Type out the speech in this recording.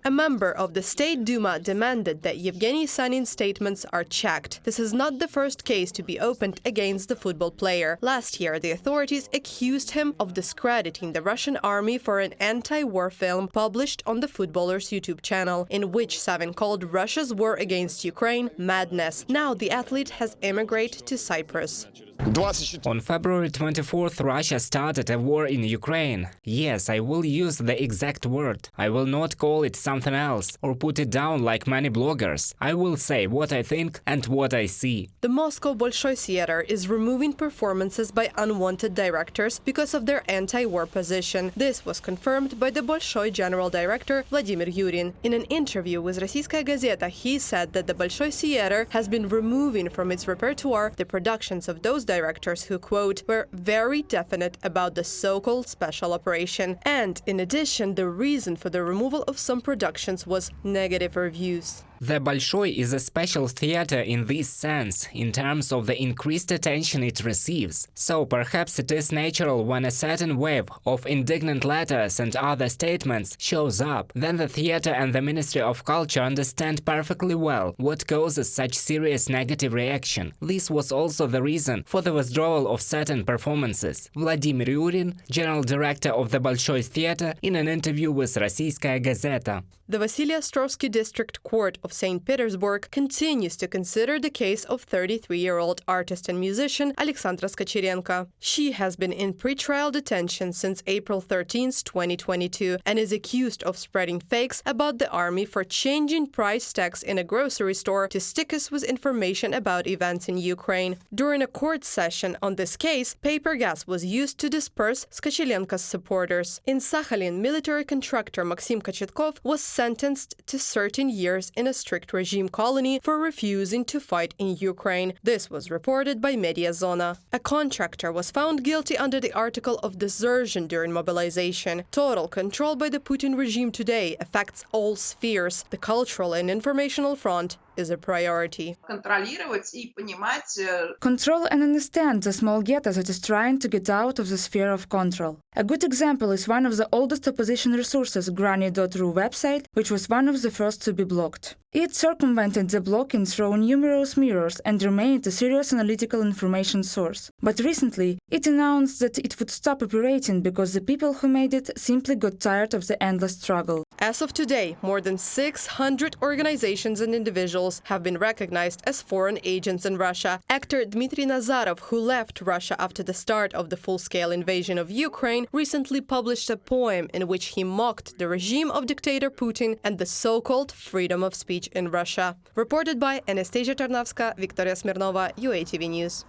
A member of the State Duma demanded that Yevgeny Sanin's statements are checked. This is not the first case to be opened against the football player. Last year, the authorities accused him of discrediting the Russian army for an anti-war film published on the footballer's YouTube channel, in which Savin called Russia's war against Ukraine madness. Now the athlete has emigrated to Cyprus. On February 24th, Russia started a war in Ukraine. Yes, I will use the exact word. I will not call it something else or put it down like many bloggers. I will say what I think and what I see. The Moscow Bolshoi Theater is removing performances by unwanted directors because of their anti-war position. This was confirmed by the Bolshoi general director Vladimir Yurin. In an interview with Rossiyskaya Gazeta, he said that the Bolshoi Theater has been removing from its repertoire the productions of those directors who, quote, were very definite about the so-called special operation. And, in addition, the reason for the removal of some productions was negative reviews. The Bolshoi is a special theater in this sense, in terms of the increased attention it receives. So perhaps it is natural when a certain wave of indignant letters and other statements shows up. Then the theater and the Ministry of Culture understand perfectly well what causes such serious negative reaction. This was also the reason for the withdrawal of certain performances. Vladimir Yurin, general director of the Bolshoi Theater, in an interview with Rossiyskaya Gazeta. The Vasily Ostrovsky District Court of St. Petersburg continues to consider the case of 33-year-old artist and musician Alexandra Skachirenko. She has been in pretrial detention since April 13, 2022, and is accused of spreading fakes about the army for changing price tags in a grocery store to stickers with information about events in Ukraine. During a court session on this case, paper gas was used to disperse Skachirenko's supporters. In Sakhalin, military contractor Maxim Kochetkov was sentenced to 13 years in a strict regime colony for refusing to fight in Ukraine. This was reported by Mediazona. A contractor was found guilty under the article of desertion during mobilization. Total control by the Putin regime today affects all spheres. The cultural and informational front is a priority. Control and understand the small ghetto that is trying to get out of the sphere of control. A good example is one of the oldest opposition resources, Grani.ru website, which was one of the first to be blocked. It circumvented the blocking through numerous mirrors and remained a serious analytical information source. But recently, it announced that it would stop operating because the people who made it simply got tired of the endless struggle. As of today, more than 600 organizations and individuals have been recognized as foreign agents in Russia. Actor Dmitry Nazarov, who left Russia after the start of the full-scale invasion of Ukraine, recently published a poem in which he mocked the regime of dictator Putin and the so-called freedom of speech in Russia. Reported by Anastasia Tarnavska, Victoria Smirnova, UATV News.